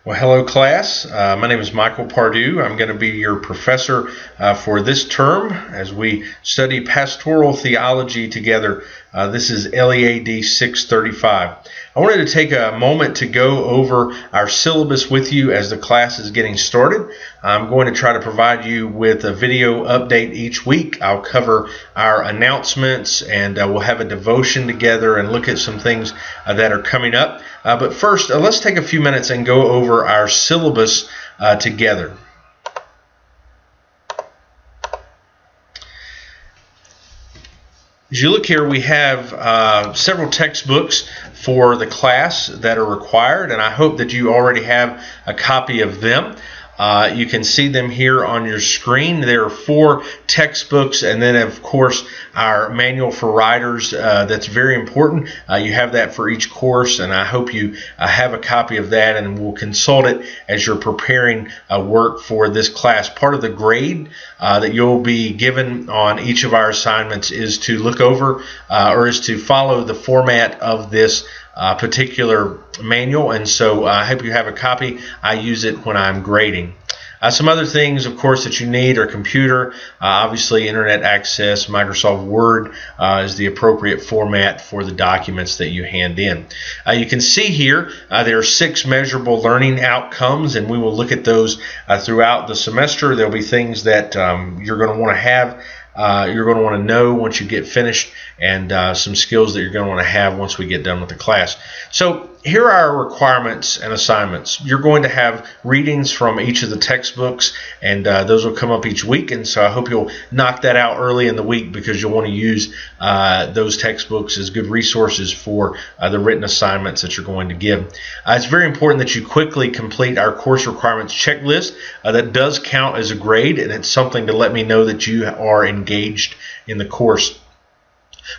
Well, hello class. My name is Michael Pardue. I'm going to be your professor for this term as we study pastoral theology together. This is LEAD 635. I wanted to take a moment to go over our syllabus with you as the class is getting started. I'm going to try to provide you with a video update each week. I'll cover our announcements and we'll have a devotion together and look at some things that are coming up. But first, let's take a few minutes and go over our syllabus together. As you look here, we have several textbooks for the class that are required, and I hope that you already have a copy of them. You can see them here on your screen. There are 4 textbooks, and then of course our manual for writers. That's very important. You have that for each course, and I hope you have a copy of that and will consult it as you're preparing work for this class. Part of the grade that you'll be given on each of our assignments is to look over or is to follow the format of this particular manual, and so I hope you have a copy. I use it when I'm grading. Some other things, of course, that you need are computer, obviously internet access. Microsoft Word is the appropriate format for the documents that you hand in. You can see here there are 6 measurable learning outcomes, and we will look at those throughout the semester. There'll be things that you're going to want to have. You're going to want to know once you get finished, and some skills that you're going to want to have once we get done with the class. So here are our requirements and assignments. You're going to have readings from each of the textbooks, and those will come up each week, and so I hope you'll knock that out early in the week because you'll want to use those textbooks as good resources for the written assignments that you're going to give. It's very important that you quickly complete our course requirements checklist. That does count as a grade, and it's something to let me know that you are engaged in the course.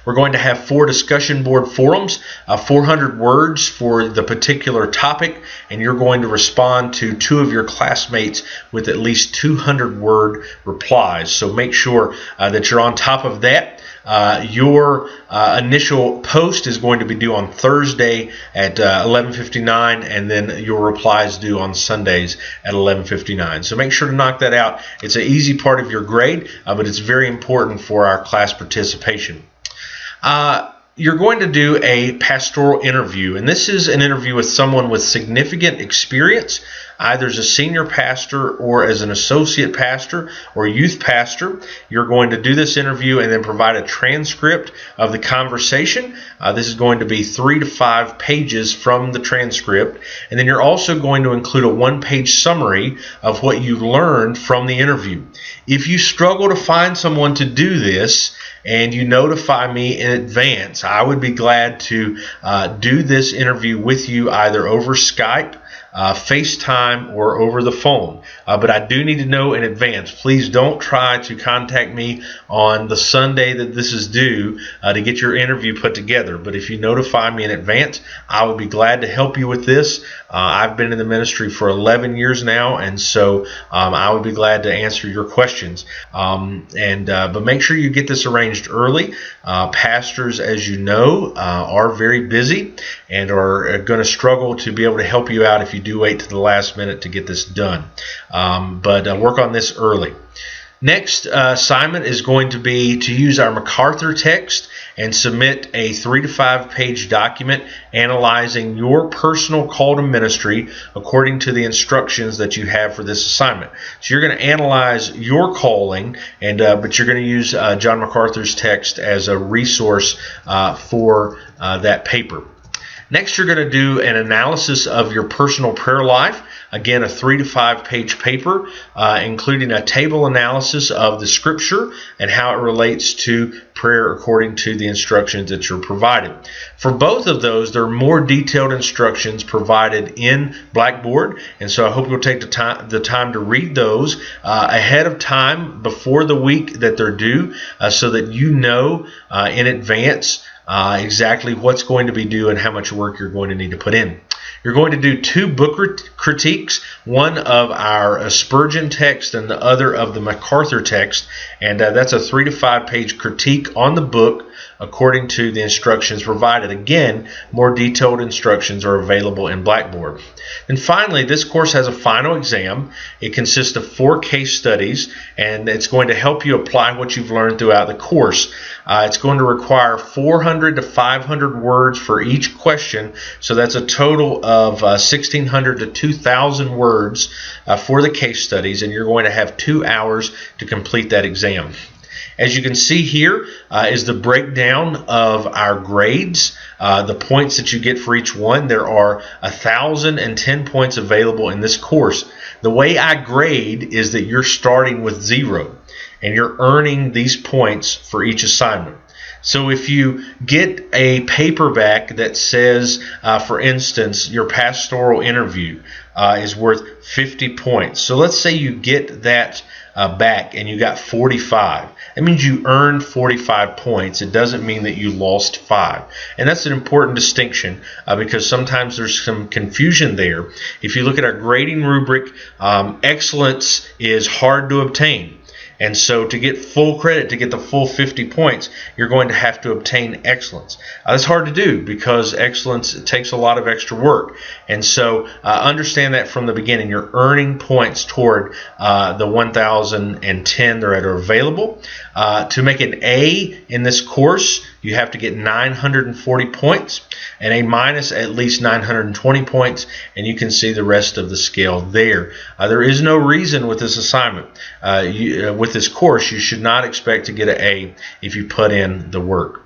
We're going to have 4 discussion board forums, 400 words for the particular topic, and you're going to respond to 2 of your classmates with at least 200-word replies. So make sure that you're on top of that. Your initial post is going to be due on Thursday at 11:59, and then your replies due on Sundays at 11:59. So make sure to knock that out. It's an easy part of your grade, but it's very important for our class participation. You're going to do a pastoral interview, and this is an interview with someone with significant experience, either as a senior pastor or as an associate pastor or youth pastor. You're going to do this interview and then provide a transcript of the conversation. This is going to be 3 to 5 pages from the transcript, and then you're also going to include a 1-page summary of what you learned from the interview. If you struggle to find someone to do this, and you notify me in advance, I would be glad to do this interview with you either over Skype, FaceTime, or over the phone. But I do need to know in advance. Please don't try to contact me on the Sunday that this is due to get your interview put together. But if you notify me in advance, I will be glad to help you with this. I've been in the ministry for 11 years now, and so I would be glad to answer your questions. But make sure you get this arranged early. Pastors, as you know, are very busy and are going to struggle to be able to help you out if you do wait to the last minute to get this done. But work on this early. Next assignment is going to be to use our MacArthur text and submit a 3 to 5 page document analyzing your personal call to ministry according to the instructions that you have for this assignment. So you're going to analyze your calling, but you're going to use John MacArthur's text as a resource for that paper. Next, you're going to do an analysis of your personal prayer life. Again, a 3 to 5 page paper, including a table analysis of the scripture and how it relates to prayer according to the instructions that you're provided. For both of those, there are more detailed instructions provided in Blackboard, and so I hope you'll take the time to read those ahead of time before the week that they're due, so that you know in advance exactly what's going to be due and how much work you're going to need to put in. You're going to do 2 book critiques, one of our Spurgeon text and the other of the MacArthur text, and that's a 3 to 5 page critique on the book according to the instructions provided. Again, more detailed instructions are available in Blackboard. And finally, this course has a final exam. It consists of 4 case studies, and it's going to help you apply what you've learned throughout the course. It's going to require 400 to 500 words for each question, so that's a total of 1,600 to 2,000 words for the case studies, and you're going to have 2 hours to complete that exam. As you can see here is the breakdown of our grades, the points that you get for each one. There are 1,010 points available in this course. The way I grade is that you're starting with 0, and you're earning these points for each assignment. So if you get a paperback that says, for instance, your pastoral interview is worth 50 points. So let's say you get that back and you got 45. That means you earned 45 points. It doesn't mean that you lost 5. And that's an important distinction because sometimes there's some confusion there. If you look at our grading rubric, excellence is hard to obtain. And so to get full credit, to get the full 50 points, you're going to have to obtain excellence. That's hard to do because excellence takes a lot of extra work. And so understand that from the beginning. You're earning points toward the 1,010 that are available. To make an A in this course, you have to get 940 points, and A minus at least 920 points, and you can see the rest of the scale there. There is no reason with this assignment. With this course, you should not expect to get an A if you put in the work.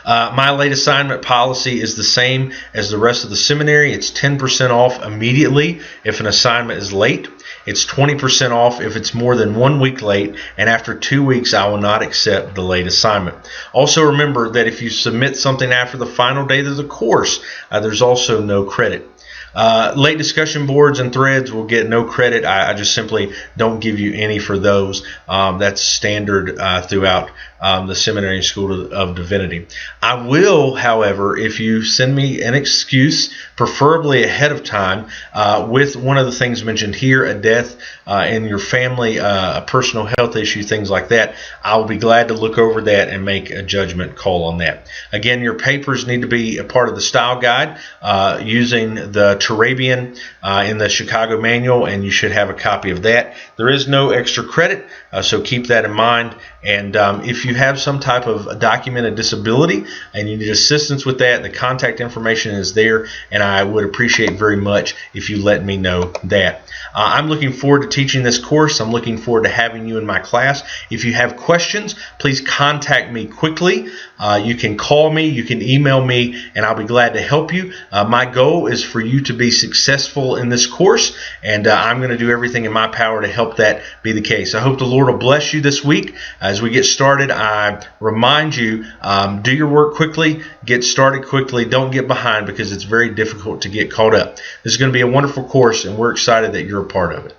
My late assignment policy is the same as the rest of the seminary. It's 10% off immediately if an assignment is late. It's 20% off if it's more than 1 week late, and after 2 weeks I will not accept the late assignment. Also remember that if you submit something after the final date of the course, there's also no credit. Late discussion boards and threads will get no credit. I just simply don't give you any for those. That's standard throughout the Seminary School of Divinity. I will, however, if you send me an excuse, preferably ahead of time, with one of the things mentioned here, a death in your family, a personal health issue, things like that, I'll be glad to look over that and make a judgment call on that. Again, your papers need to be a part of the style guide using the Turabian in the Chicago Manual, and you should have a copy of that. There is no extra credit, so keep that in mind. And if you have some type of documented disability and you need assistance with that, the contact information is there, and I would appreciate very much if you let me know that. I'm looking forward to teaching this course. I'm looking forward to having you in my class. If you have questions, please contact me quickly. You can call me, you can email me, and I'll be glad to help you. My goal is for you to be successful in this course, and I'm going to do everything in my power to help that be the case. I hope the Lord will bless you this week. As we get started, I remind you, do your work quickly, get started quickly, don't get behind because it's very difficult to get caught up. This is going to be a wonderful course, and we're excited that you're a part of it.